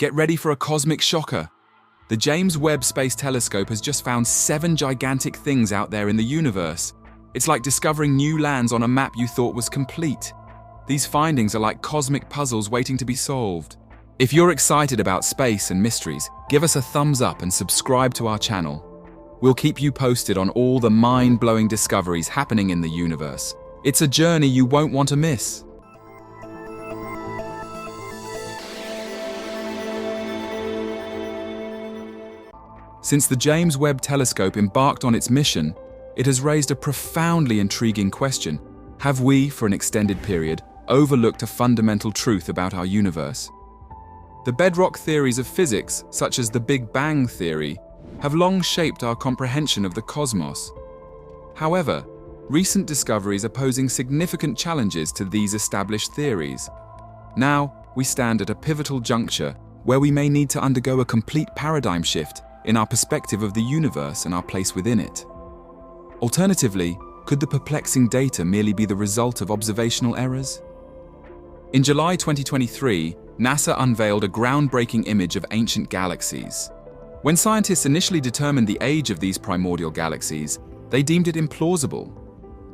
Get ready for a cosmic shocker. The James Webb Space Telescope has just found 7 gigantic things out there in the universe. It's like discovering new lands on a map you thought was complete. These findings are like cosmic puzzles waiting to be solved. If you're excited about space and mysteries, give us a thumbs up and subscribe to our channel. We'll keep you posted on all the mind-blowing discoveries happening in the universe. It's a journey you won't want to miss. Since the James Webb Telescope embarked on its mission, it has raised a profoundly intriguing question. Have we, for an extended period, overlooked a fundamental truth about our universe? The bedrock theories of physics, such as the Big Bang theory, have long shaped our comprehension of the cosmos. However, recent discoveries are posing significant challenges to these established theories. Now, we stand at a pivotal juncture where we may need to undergo a complete paradigm shift in our perspective of the universe and our place within it. Alternatively, could the perplexing data merely be the result of observational errors? In July 2023, NASA unveiled a groundbreaking image of ancient galaxies. When scientists initially determined the age of these primordial galaxies, they deemed it implausible.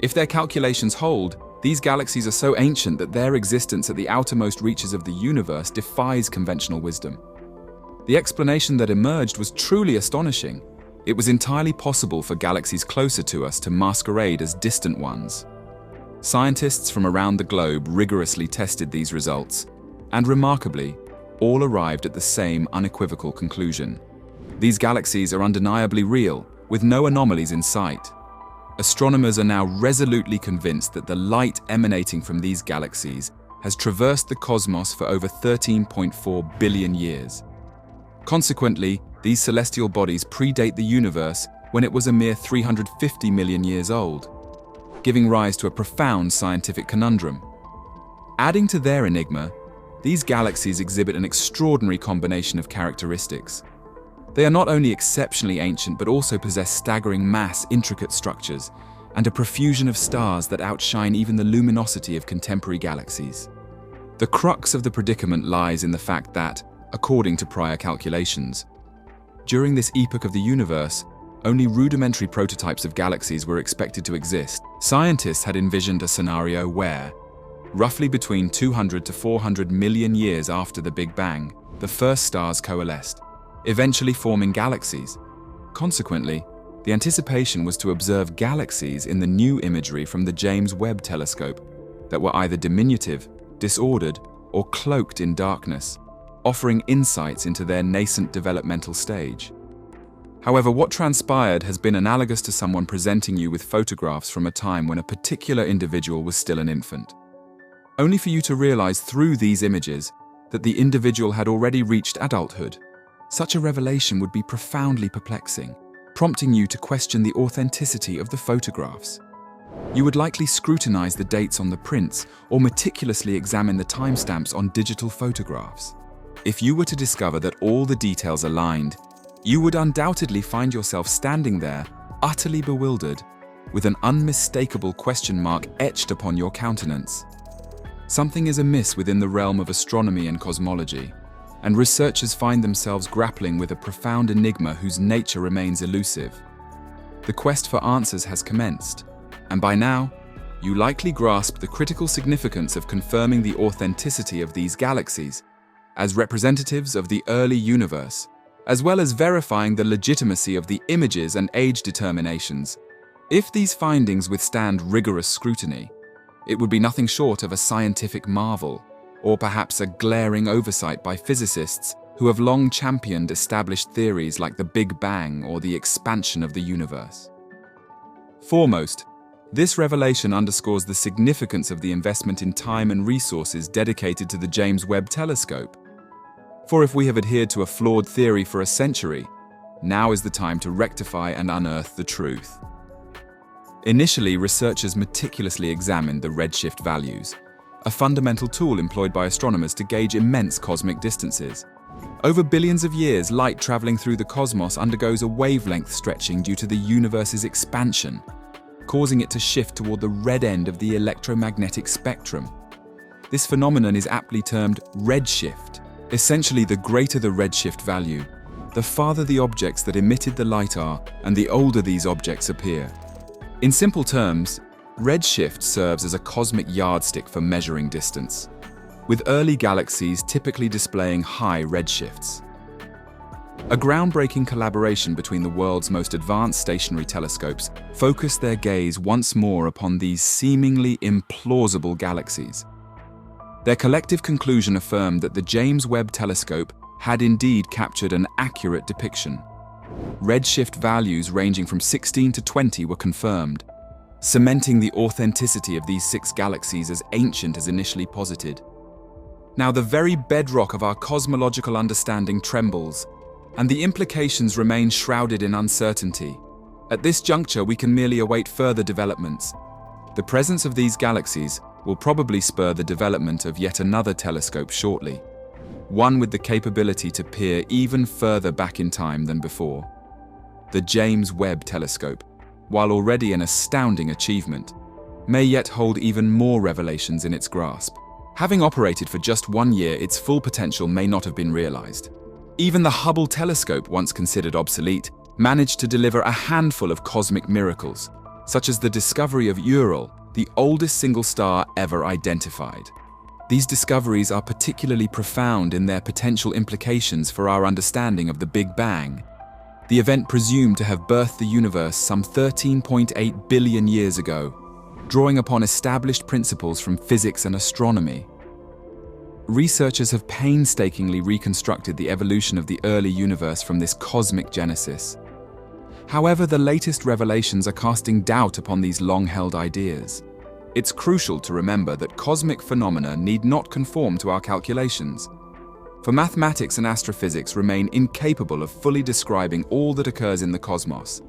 If their calculations hold, these galaxies are so ancient that their existence at the outermost reaches of the universe defies conventional wisdom. The explanation that emerged was truly astonishing. It was entirely possible for galaxies closer to us to masquerade as distant ones. Scientists from around the globe rigorously tested these results, and remarkably, all arrived at the same unequivocal conclusion. These galaxies are undeniably real, with no anomalies in sight. Astronomers are now resolutely convinced that the light emanating from these galaxies has traversed the cosmos for over 13.4 billion years. Consequently, these celestial bodies predate the universe when it was a mere 350 million years old, giving rise to a profound scientific conundrum. Adding to their enigma, these galaxies exhibit an extraordinary combination of characteristics. They are not only exceptionally ancient but also possess staggering mass, intricate structures, and a profusion of stars that outshine even the luminosity of contemporary galaxies. The crux of the predicament lies in the fact that, according to prior calculations, during this epoch of the universe, only rudimentary prototypes of galaxies were expected to exist. Scientists had envisioned a scenario where, roughly between 200 to 400 million years after the Big Bang, the first stars coalesced, eventually forming galaxies. Consequently, the anticipation was to observe galaxies in the new imagery from the James Webb Telescope that were either diminutive, disordered, or cloaked in darkness, offering insights into their nascent developmental stage. However, what transpired has been analogous to someone presenting you with photographs from a time when a particular individual was still an infant, only for you to realize through these images that the individual had already reached adulthood. Such a revelation would be profoundly perplexing, prompting you to question the authenticity of the photographs. You would likely scrutinize the dates on the prints or meticulously examine the timestamps on digital photographs. If you were to discover that all the details aligned, you would undoubtedly find yourself standing there, utterly bewildered, with an unmistakable question mark etched upon your countenance. Something is amiss within the realm of astronomy and cosmology, and researchers find themselves grappling with a profound enigma whose nature remains elusive. The quest for answers has commenced, and by now, you likely grasp the critical significance of confirming the authenticity of these galaxies as representatives of the early universe, as well as verifying the legitimacy of the images and age determinations. If these findings withstand rigorous scrutiny, it would be nothing short of a scientific marvel, or perhaps a glaring oversight by physicists who have long championed established theories like the Big Bang or the expansion of the universe. Foremost, this revelation underscores the significance of the investment in time and resources dedicated to the James Webb Telescope. For if we have adhered to a flawed theory for a century, now is the time to rectify and unearth the truth. Initially, researchers meticulously examined the redshift values, a fundamental tool employed by astronomers to gauge immense cosmic distances. Over billions of years, light traveling through the cosmos undergoes a wavelength stretching due to the universe's expansion, causing it to shift toward the red end of the electromagnetic spectrum. This phenomenon is aptly termed redshift, Essentially, the greater the redshift value, the farther the objects that emitted the light are, and the older these objects appear. In simple terms, redshift serves as a cosmic yardstick for measuring distance, with early galaxies typically displaying high redshifts. A groundbreaking collaboration between the world's most advanced stationary telescopes focused their gaze once more upon these seemingly implausible galaxies. Their collective conclusion affirmed that the James Webb Telescope had indeed captured an accurate depiction. Redshift values ranging from 16 to 20 were confirmed, cementing the authenticity of these 6 galaxies as ancient as initially posited. Now, the very bedrock of our cosmological understanding trembles, and the implications remain shrouded in uncertainty. At this juncture, we can merely await further developments. The presence of these galaxies will probably spur the development of yet another telescope shortly, one with the capability to peer even further back in time than before. The James Webb Telescope, while already an astounding achievement, may yet hold even more revelations in its grasp. Having operated for just 1 year, its full potential may not have been realized. Even the Hubble telescope, once considered obsolete, managed to deliver a handful of cosmic miracles, such as the discovery of Ural, the oldest single star ever identified. These discoveries are particularly profound in their potential implications for our understanding of the Big Bang, the event presumed to have birthed the universe some 13.8 billion years ago, drawing upon established principles from physics and astronomy. Researchers have painstakingly reconstructed the evolution of the early universe from this cosmic genesis. However, the latest revelations are casting doubt upon these long-held ideas. It's crucial to remember that cosmic phenomena need not conform to our calculations. For mathematics and astrophysics remain incapable of fully describing all that occurs in the cosmos.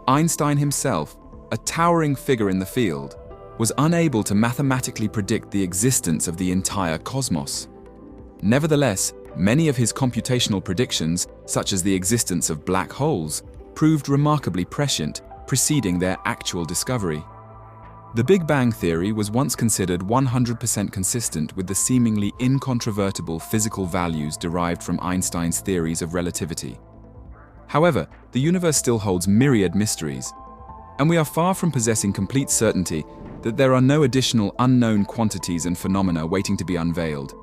Einstein himself, a towering figure in the field, was unable to mathematically predict the existence of the entire cosmos. Nevertheless, many of his computational predictions, such as the existence of black holes, proved remarkably prescient, preceding their actual discovery. The Big Bang theory was once considered 100% consistent with the seemingly incontrovertible physical values derived from Einstein's theories of relativity. However, the universe still holds myriad mysteries, and we are far from possessing complete certainty that there are no additional unknown quantities and phenomena waiting to be unveiled.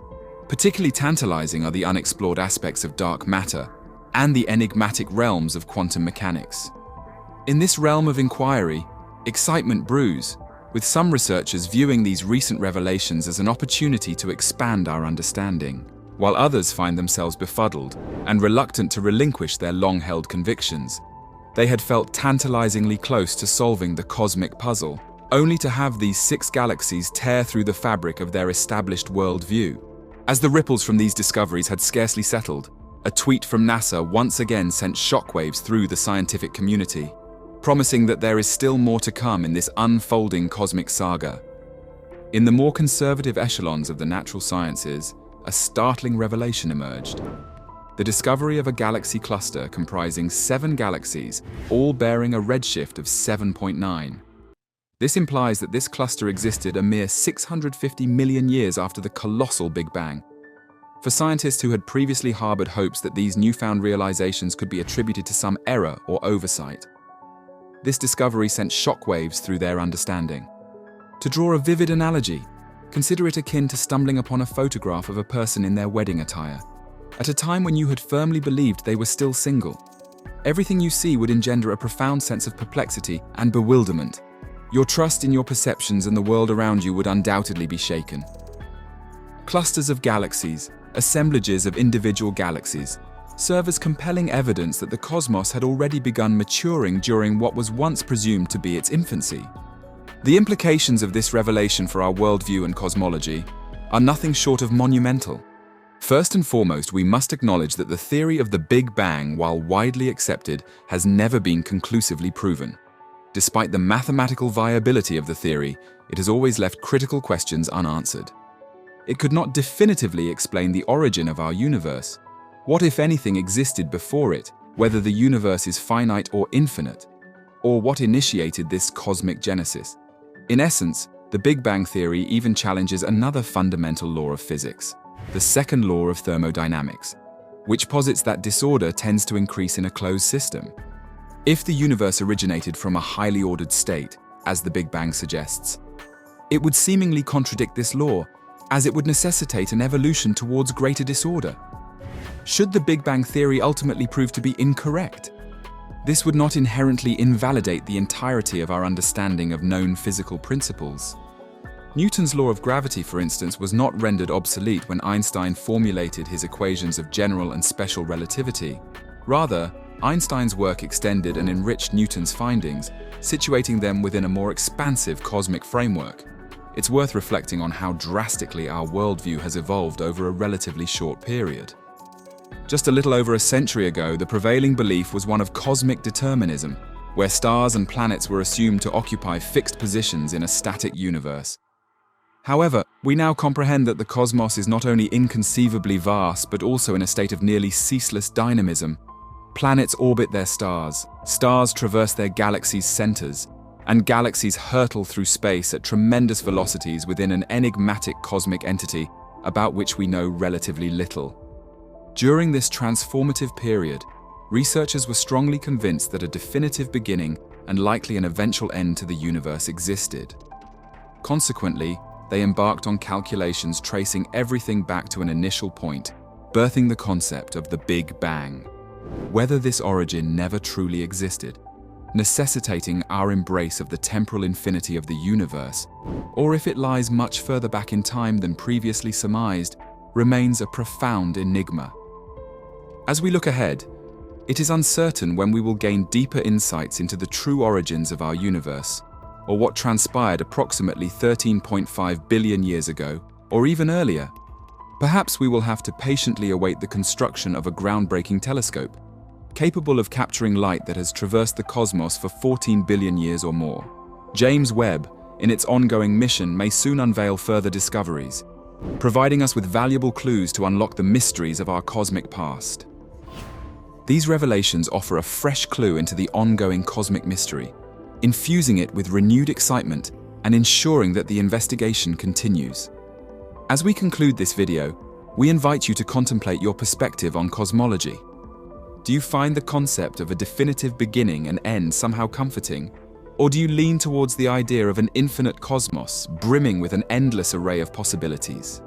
Particularly tantalizing are the unexplored aspects of dark matter and the enigmatic realms of quantum mechanics. In this realm of inquiry, excitement brews, with some researchers viewing these recent revelations as an opportunity to expand our understanding, while others find themselves befuddled and reluctant to relinquish their long-held convictions. They had felt tantalizingly close to solving the cosmic puzzle, only to have these 6 galaxies tear through the fabric of their established worldview. As the ripples from these discoveries had scarcely settled, a tweet from NASA once again sent shockwaves through the scientific community, promising that there is still more to come in this unfolding cosmic saga. In the more conservative echelons of the natural sciences, a startling revelation emerged. The discovery of a galaxy cluster comprising 7 galaxies, all bearing a redshift of 7.9. This implies that this cluster existed a mere 650 million years after the colossal Big Bang. For scientists who had previously harbored hopes that these newfound realizations could be attributed to some error or oversight, this discovery sent shockwaves through their understanding. To draw a vivid analogy, consider it akin to stumbling upon a photograph of a person in their wedding attire, at a time when you had firmly believed they were still single. Everything you see would engender a profound sense of perplexity and bewilderment. Your trust in your perceptions and the world around you would undoubtedly be shaken. Clusters of galaxies, assemblages of individual galaxies, serve as compelling evidence that the cosmos had already begun maturing during what was once presumed to be its infancy. The implications of this revelation for our worldview and cosmology are nothing short of monumental. First and foremost, we must acknowledge that the theory of the Big Bang, while widely accepted, has never been conclusively proven. Despite the mathematical viability of the theory, it has always left critical questions unanswered. It could not definitively explain the origin of our universe. What, if anything, existed before it, whether the universe is finite or infinite, or what initiated this cosmic genesis? In essence, the Big Bang theory even challenges another fundamental law of physics, the second law of thermodynamics, which posits that disorder tends to increase in a closed system. If the universe originated from a highly ordered state, as the Big Bang suggests, it would seemingly contradict this law, as it would necessitate an evolution towards greater disorder. Should the Big Bang theory ultimately prove to be incorrect, this would not inherently invalidate the entirety of our understanding of known physical principles. Newton's law of gravity, for instance, was not rendered obsolete when Einstein formulated his equations of general and special relativity. Rather, Einstein's work extended and enriched Newton's findings, situating them within a more expansive cosmic framework. It's worth reflecting on how drastically our worldview has evolved over a relatively short period. Just a little over a century ago, the prevailing belief was one of cosmic determinism, where stars and planets were assumed to occupy fixed positions in a static universe. However, we now comprehend that the cosmos is not only inconceivably vast, but also in a state of nearly ceaseless dynamism. Planets orbit their stars, stars traverse their galaxies' centers, and galaxies hurtle through space at tremendous velocities within an enigmatic cosmic entity about which we know relatively little. During this transformative period, researchers were strongly convinced that a definitive beginning and likely an eventual end to the universe existed. Consequently, they embarked on calculations tracing everything back to an initial point, birthing the concept of the Big Bang. Whether this origin never truly existed, necessitating our embrace of the temporal infinity of the universe, or if it lies much further back in time than previously surmised, remains a profound enigma. As we look ahead, it is uncertain when we will gain deeper insights into the true origins of our universe, or what transpired approximately 13.5 billion years ago, or even earlier. Perhaps we will have to patiently await the construction of a groundbreaking telescope, capable of capturing light that has traversed the cosmos for 14 billion years or more. James Webb, in its ongoing mission, may soon unveil further discoveries, providing us with valuable clues to unlock the mysteries of our cosmic past. These revelations offer a fresh clue into the ongoing cosmic mystery, infusing it with renewed excitement and ensuring that the investigation continues. As we conclude this video, we invite you to contemplate your perspective on cosmology. Do you find the concept of a definitive beginning and end somehow comforting? Or do you lean towards the idea of an infinite cosmos brimming with an endless array of possibilities?